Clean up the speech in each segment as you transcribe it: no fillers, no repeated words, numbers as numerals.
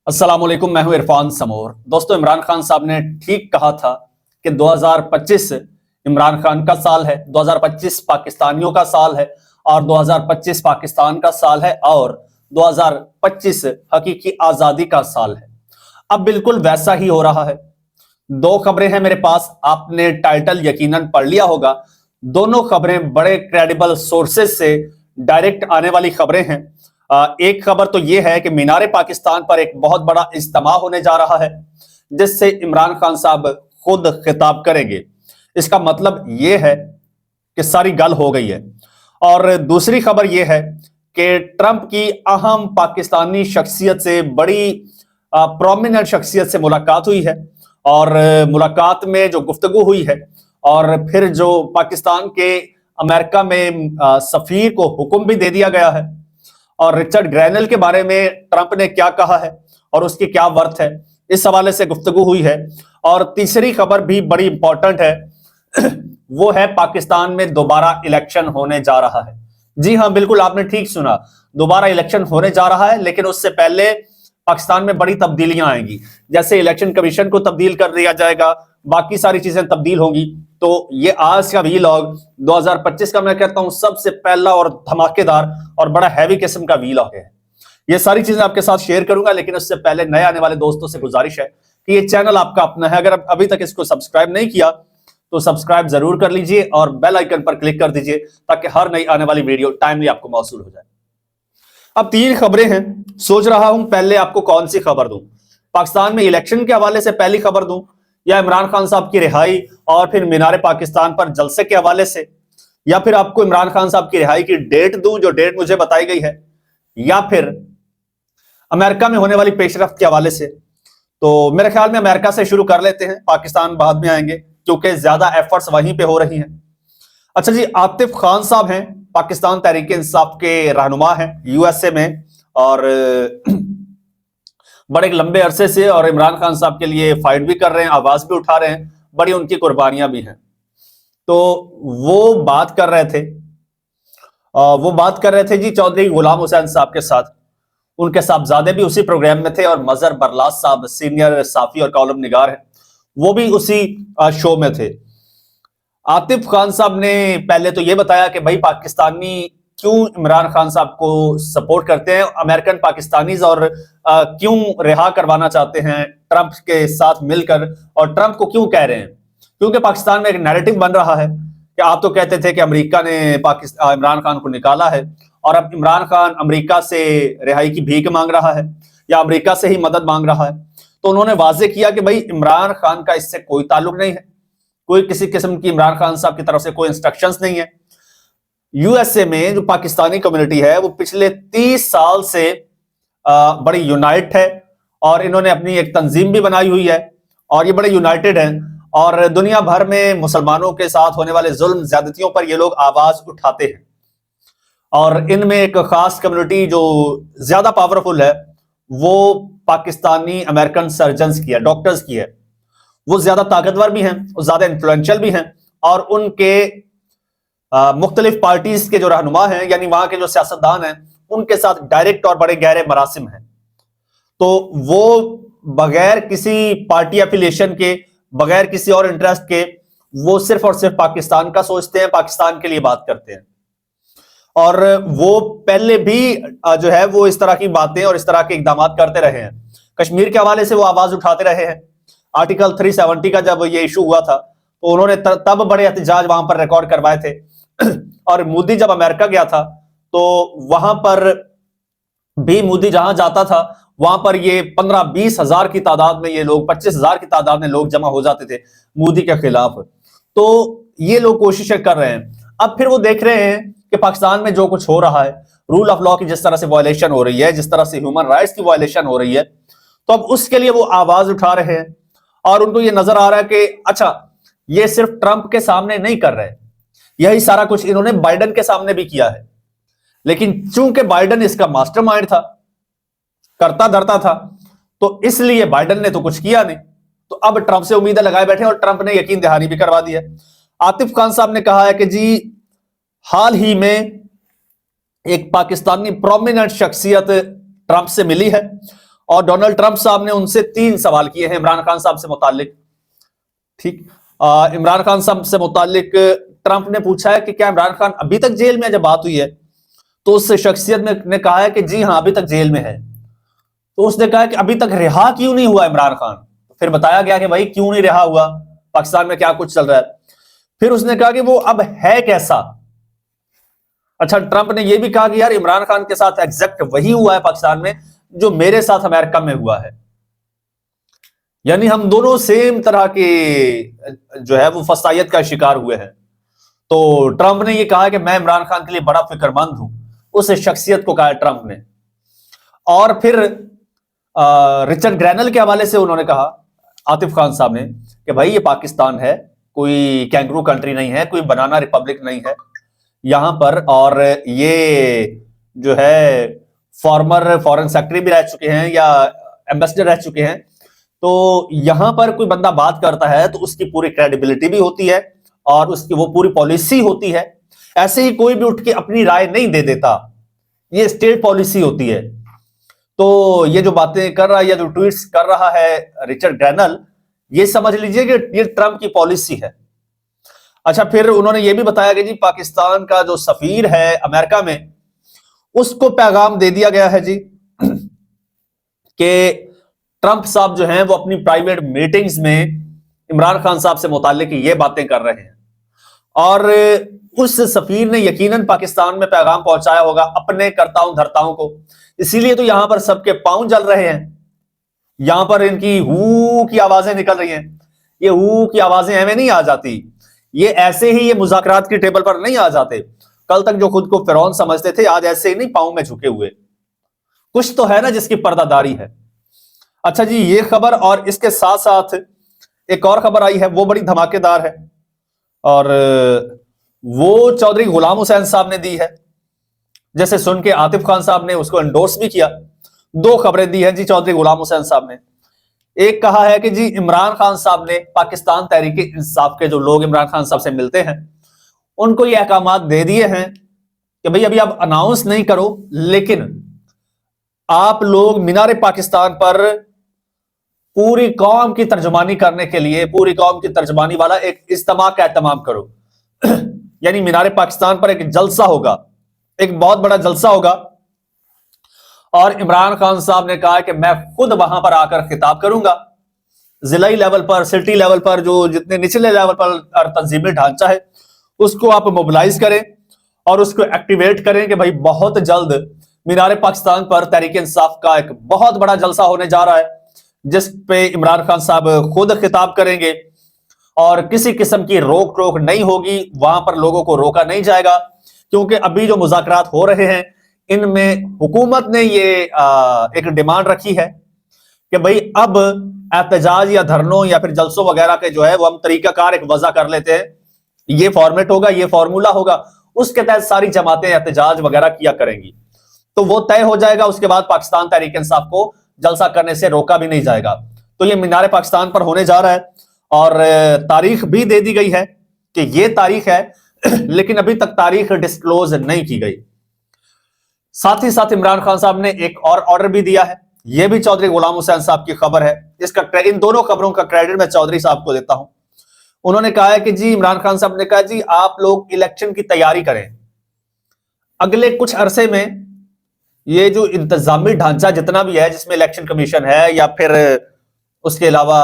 अस्सलाम वालेकुम, मैं हूं इरफान समोर। दोस्तों, इमरान खान साहब ने ठीक कहा था कि 2025 इमरान खान का साल है, 2025 पाकिस्तानियों का साल है और 2025 पाकिस्तान का साल है और 2025 हकीकी आजादी का साल है। अब बिल्कुल वैसा ही हो रहा है। दो खबरें हैं मेरे पास, आपने टाइटल यकीनन पढ़ लिया होगा। दोनों खबरें बड़े क्रेडिबल सोर्सेज से डायरेक्ट आने वाली खबरें हैं। एक खबर तो यह है कि मीनारे पाकिस्तान पर एक बहुत बड़ा इज्तिमा होने जा रहा है जिससे इमरान खान साहब खुद खिताब करेंगे। इसका मतलब यह है कि सारी गल हो गई है। और दूसरी खबर यह है कि ट्रंप की अहम पाकिस्तानी शख्सियत से, बड़ी प्रोमिनेंट शख्सियत से मुलाकात हुई है और मुलाकात में जो गुफ्तगू हुई है और फिर जो पाकिस्तान के अमेरिका में सफीर को हुक्म भी दे दिया गया है और रिचर्ड ग्रैनल के बारे में ट्रंप ने क्या कहा है और उसकी क्या वर्थ है, इस हवाले से गुफ्तगू हुई है। और तीसरी खबर भी बड़ी इंपॉर्टेंट है वो है पाकिस्तान में दोबारा इलेक्शन होने जा रहा है। जी हां, बिल्कुल आपने ठीक सुना, दोबारा इलेक्शन होने जा रहा है। लेकिन उससे पहले पाकिस्तान में बड़ी तब्दीलियां आएंगी। जैसे इलेक्शन कमीशन को तब्दील कर दिया जाएगा, बाकी सारी चीजें तब्दील होंगी। तो ये आज का वीलॉग 2025 का मैं कहता हूं सबसे पहला और धमाकेदार और बड़ा हैवी किस्म का वीलॉग है। ये सारी चीजें आपके साथ शेयर करूंगा, लेकिन उससे पहले नए आने वाले दोस्तों से गुजारिश है कि ये चैनल आपका अपना है। अगर अभी तक इसको सब्सक्राइब नहीं किया तो सब्सक्राइब जरूर कर लीजिए और बेल आइकन पर क्लिक कर दीजिए ताकि हर नई आने वाली वीडियो टाइमली आपको मौसूल हो जाए। अब तीन खबरें हैं, सोच रहा हूं पहले आपको कौन सी खबर दूं। पाकिस्तान में इलेक्शन के हवाले से पहली खबर दूं या इमरान खान साहब की रिहाई और फिर मीनारे पाकिस्तान पर जलसे के हवाले से, या फिर आपको इमरान खान साहब की रिहाई की डेट दूं जो डेट मुझे बताई गई है, या फिर अमेरिका में होने वाली पेशरफ्त के हवाले से। तो मेरे ख्याल में अमेरिका से शुरू कर लेते हैं, पाकिस्तान बाद में आएंगे क्योंकि ज्यादा एफर्ट्स वहीं पे हो रही हैं। अच्छा जी, आतिफ खान साहब हैं, पाकिस्तान तहरीक इंसाफ के रहनुमा हैं यूएसए में और बड़े एक लंबे अरसे से और इमरान खान साहब के लिए फाइट भी कर रहे हैं, आवाज भी उठा रहे हैं, बड़ी उनकी कुर्बानियां भी हैं। तो वो बात कर रहे थे जी चौधरी गुलाम हुसैन साहब के साथ। उनके साहबजादे भी उसी प्रोग्राम में थे और मजहर बरलास साहब सीनियर साफी और कॉलम निगार हैं, वो भी उसी शो में थे। आतिफ खान साहब ने पहले तो ये बताया कि भाई पाकिस्तानी क्यों इमरान खान साहब को सपोर्ट करते हैं, अमेरिकन पाकिस्तानीज, और क्यों रिहा करवाना चाहते हैं ट्रंप के साथ मिलकर, और ट्रंप को क्यों कह रहे हैं। क्योंकि पाकिस्तान में एक नैरेटिव बन रहा है कि आप तो कहते थे कि अमेरिका ने इमरान खान को निकाला है और अब इमरान खान अमेरिका से रिहाई की भीख मांग रहा है या अमेरिका से ही मदद मांग रहा है। तो उन्होंने वाजे किया कि भाई इमरान खान का इससे कोई ताल्लुक नहीं है, कोई किसी किस्म की इमरान खान साहब की तरफ से कोई इंस्ट्रक्शंस नहीं है। यूएसए में जो पाकिस्तानी कम्युनिटी है वो पिछले 30 साल से बड़ी यूनाइट है और इन्होंने अपनी एक तंजीम भी बनाई हुई है और ये बड़े यूनाइटेड हैं और दुनिया भर में मुसलमानों के साथ होने वाले जुल्म ज्यादतियों पर ये लोग आवाज उठाते हैं। और इनमें एक खास कम्युनिटी जो ज्यादा पावरफुल है वो पाकिस्तानी अमेरिकन सर्जन्स की है, डॉक्टर्स की है। वो ज्यादा ताकतवर भी हैं, वो ज्यादा इन्फ्लुएंशियल भी हैं और उनके मुख्तलिफ पार्टीज के जो रहनुमा हैं यानी वहां के जो सियासतदान हैं उनके साथ डायरेक्ट और बड़े गहरे मरासिम हैं। तो वो बगैर किसी पार्टी एफिलिएशन के, बगैर किसी और इंटरेस्ट के, वो सिर्फ और सिर्फ पाकिस्तान का सोचते हैं, पाकिस्तान के लिए बात करते हैं। और वो पहले भी जो है वो इस तरह की बातें और इस तरह के इकदाम करते रहे हैं। कश्मीर के हवाले से वो आवाज उठाते रहे हैं। आर्टिकल 370 का जब ये इशू हुआ था तो उन्होंने तब बड़े एहतजाज वहां पर रिकॉर्ड करवाए थे और मोदी जब अमेरिका गया था तो वहां पर भी मोदी जहां जाता था वहां पर ये 15-20 हजार की तादाद में ये लोग, 25 हजार की तादाद में लोग जमा हो जाते थे मोदी के खिलाफ। तो ये लोग कोशिशें कर रहे हैं। अब फिर वो देख रहे हैं कि पाकिस्तान में जो कुछ हो रहा है, रूल ऑफ लॉ की जिस तरह से वायलेशन हो रही है, जिस तरह से ह्यूमन राइट्स की वायलेशन हो रही है, तो अब उसके लिए वो आवाज उठा रहे हैं। और उनको ये नजर आ रहा है कि अच्छा, ये सिर्फ ट्रंप के सामने नहीं कर रहे, यही सारा कुछ इन्होंने बाइडेन के सामने भी किया है। लेकिन चूंकि बाइडेन इसका मास्टरमाइंड था, करता धरता था, तो इसलिए बाइडेन ने तो कुछ किया नहीं। तो अब ट्रंप से उम्मीदें लगाए बैठे और ट्रंप ने यकीन दहानी भी करवा दी है। आतिफ खान साहब ने कहा है कि जी हाल ही में एक पाकिस्तानी प्रोमिनेंट शख्सियत ट्रंप से मिली है और डोनाल्ड ट्रंप साहब ने उनसे 3 सवाल किए हैं इमरान खान साहब से मुतालिक। ठीक, इमरान खान साहब से मुतालिक ट्रंप ने पूछा है कि क्या इमरान खान अभी तक जेल में है। जब बात हुई है तो उस शख्सियत ने कहा है कि जी हां अभी तक जेल में है। तो उसने कहा कि अभी तक रिहा क्यों नहीं हुआ इमरान खान। फिर बताया गया कि भाई क्यों नहीं रिहा हुआ, पाकिस्तान में क्या कुछ चल रहा है। फिर उसने कहा कि वो अब है कैसा। अच्छा, ट्रंप ने यह भी कहा कि यार इमरान खान के साथ एग्जैक्ट वही हुआ है पाकिस्तान में जो मेरे साथ अमेरिका में हुआ है, यानी हम दोनों सेम तरह के जो है वो फसायत का शिकार हुए हैं। तो ट्रंप ने यह कहा कि मैं इमरान खान के लिए बड़ा फिक्रमंद हूं, उस शख्सियत को कहा ट्रंप ने। और फिर रिचर्ड ग्रैनल के हवाले से उन्होंने कहा, आतिफ खान साहब ने, कि भाई ये पाकिस्तान है, कोई कैंगरू कंट्री नहीं है, कोई बनाना रिपब्लिक नहीं है यहां पर। और ये जो है फॉर्मर फॉरेन सेक्रेटरी भी रह चुके हैं या एम्बेसडर रह चुके हैं। तो यहां पर कोई बंदा बात करता है तो उसकी पूरी क्रेडिबिलिटी भी होती है और उसकी वो पूरी पॉलिसी होती है। ऐसे ही कोई भी उठ के अपनी राय नहीं दे देता, ये स्टेट पॉलिसी होती है। तो ये जो बातें कर रहा है या जो ट्वीट्स कर रहा है रिचर्ड ग्रैनल, ये समझ लीजिए कि ये ट्रंप की पॉलिसी है। अच्छा, फिर उन्होंने ये भी बताया कि जी पाकिस्तान का जो सफीर है अमेरिका में, उसको पैगाम दे दिया गया है जी कि ट्रंप साहब जो हैं वो अपनी प्राइवेट मीटिंग्स में इमरान खान साहब से मुताल्लिक ये बातें कर रहे हैं। और उस सफीर ने यकीनन पाकिस्तान में पैगाम पहुंचाया होगा अपने कर्ताओं धर्ताओं को, इसीलिए तो यहां पर सबके पांव जल रहे हैं। यहां पर इनकी हू की आवाजें निकल रही हैं। ये हू की आवाजें हमें नहीं आ जाती, ये ऐसे ही ये मुज़ाकरात की टेबल पर नहीं आ जाते। कल तक जो खुद को फिरौन समझते थे, आज ऐसे ही नहीं पांव में झुके हुए। कुछ तो है ना जिसकी पर्दादारी है। अच्छा जी, ये खबर और इसके साथ साथ एक और खबर आई है, वो बड़ी धमाकेदार है और वो चौधरी गुलाम हुसैन साहब ने दी है। जैसे सुन के आतिफ खान साहब ने उसको एंडोर्स भी किया। 2 खबरें दी हैं जी चौधरी गुलाम हुसैन साहब ने। एक कहा है कि जी इमरान खान साहब ने पाकिस्तान तहरीक इंसाफ के जो लोग इमरान खान साहब से मिलते हैं उनको ये अहकामात दे दिए हैं कि भाई अभी आप अनाउंस नहीं करो, लेकिन आप लोग मीनार पाकिस्तान पर पूरी कौम की तर्जुमानी करने के लिए पूरी कौम की तर्जुमानी वाला एक इज्तिमा का एहतमाम करो। यानी मीनार पाकिस्तान पर एक जलसा होगा, एक बहुत बड़ा जलसा होगा। और इमरान खान साहब ने कहा कि मैं खुद वहां पर आकर खिताब करूंगा। जिलाई लेवल पर, सिटी लेवल पर, जो जितने निचले लेवल पर तंजीमी ढांचा है उसको आप मोबिलाइज करें और उसको एक्टिवेट करें कि भाई बहुत जल्द मीनार पाकिस्तान पर तहरीक इंसाफ का एक बहुत बड़ा जलसा होने जा रहा है, जिस पे इमरान खान साहब खुद खिताब करेंगे और किसी किस्म की रोक टोक नहीं होगी। वहां पर लोगों को रोका नहीं जाएगा, क्योंकि अभी जो मुज़ाकरात हो रहे हैं इनमें हुकूमत ने ये एक डिमांड रखी है कि भाई अब एहतजाज या धरनों या फिर जलसों वगैरह के जो है वो हम तरीकाकार एक वजह कर लेते हैं। ये फॉर्मेट होगा, ये फॉर्मूला होगा, उसके तहत सारी जमातें एहतजाज वगैरह किया करेंगी। तो वो तय हो जाएगा, उसके बाद पाकिस्तान तहरीक इंसाफ को जलसा करने से रोका भी नहीं जाएगा। तो ये मीनार पाकिस्तान पर होने जा रहा है और तारीख भी दे दी गई है कि ये तारीख है, लेकिन अभी तक तारीख डिस्क्लोज नहीं की गई। साथ ही साथ इमरान खान साहब ने एक और ऑर्डर भी दिया है, यह भी चौधरी गुलाम हुसैन साहब की खबर है। इसका इन दोनों खबरों का क्रेडिट मैं चौधरी साहब को देता हूं। उन्होंने कहा है कि जी इमरान खान साहब ने कहा जी आप लोग इलेक्शन की तैयारी करें। अगले कुछ अरसे में ये जो इंतजामी ढांचा जितना भी है, जिसमें इलेक्शन कमीशन है या फिर उसके अलावा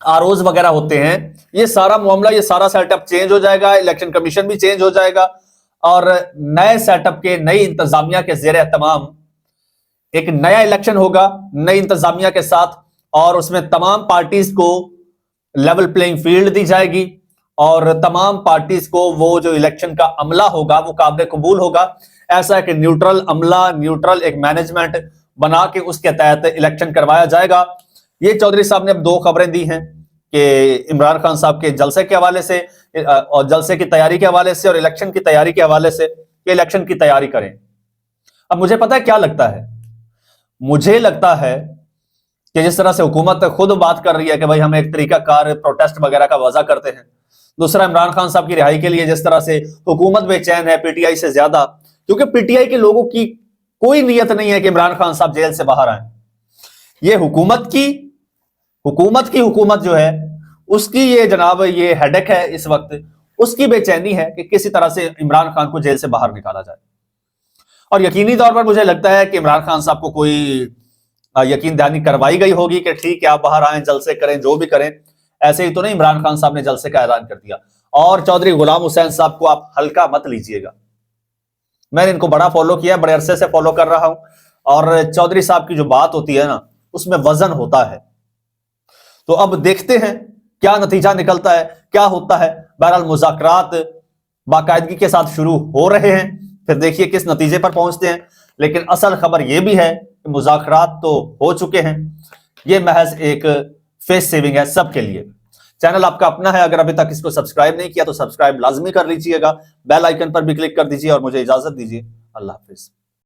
आरओज वगैरह होते हैं, ये सारा मामला, ये सारा सेटअप चेंज हो जाएगा। इलेक्शन कमीशन भी चेंज हो जाएगा और नए सेटअप के, नई इंतजामिया के जेर एहतमाम एक नया इलेक्शन होगा नई इंतजामिया के साथ, और उसमें तमाम पार्टीज को लेवल प्लेइंग फील्ड दी जाएगी और तमाम पार्टीज को वो जो इलेक्शन का अमला होगा वो काबिल कबूल होगा। ऐसा है कि न्यूट्रल अमला, न्यूट्रल एक मैनेजमेंट बना के उसके तहत इलेक्शन करवाया जाएगा। ये चौधरी साहब ने अब 2 खबरें दी हैं कि इमरान खान साहब के जलसे के हवाले से और जलसे की तैयारी के हवाले से और इलेक्शन की तैयारी के हवाले से कि इलेक्शन की तैयारी करें। अब मुझे पता है क्या लगता है, मुझे लगता है कि जिस तरह से हुकूमत खुद बात कर रही है कि भाई हम एक तरीकाकार प्रोटेस्ट वगैरह का वजह करते हैं, दूसरा इमरान खान साहब की रिहाई के लिए जिस तरह से हुकूमत बेचैन है पीटीआई से ज्यादा, क्योंकि पीटीआई के लोगों की कोई नीयत नहीं है कि इमरान खान साहब जेल से बाहर आए। ये हुकूमत जो है उसकी ये जनाब ये हेडेक है इस वक्त, उसकी बेचैनी है कि किसी तरह से इमरान खान को जेल से बाहर निकाला जाए। और यकीनी तौर पर मुझे लगता है कि इमरान खान साहब को कोई यकीन दहानी करवाई गई होगी कि ठीक है आप बाहर आए, जलसे करें, जो भी करें। ऐसे ही तो नहीं इमरान खान साहब ने जलसे का ऐलान कर दिया। और चौधरी गुलाम हुसैन साहब को आप हल्का मत लीजिएगा, मैंने इनको बड़ा फॉलो किया, बड़े अरसे से फॉलो कर रहा हूं, और चौधरी साहब की जो बात होती है ना उसमें वजन होता है। तो अब देखते हैं क्या नतीजा निकलता है, क्या होता है। बहरहाल मुज़ाकरात बाकायदगी के साथ शुरू हो रहे हैं, फिर देखिए किस नतीजे पर पहुंचते हैं। लेकिन असल खबर यह भी है कि मुज़ाकरात तो हो चुके हैं, यह महज एक फेस सेविंग है सबके लिए। चैनल आपका अपना है, अगर अभी तक इसको सब्सक्राइब नहीं किया तो सब्सक्राइब लाजमी कर लीजिएगा, बेल आइकन पर भी क्लिक कर दीजिए और मुझे इजाजत दीजिए। अल्लाह हाफिज।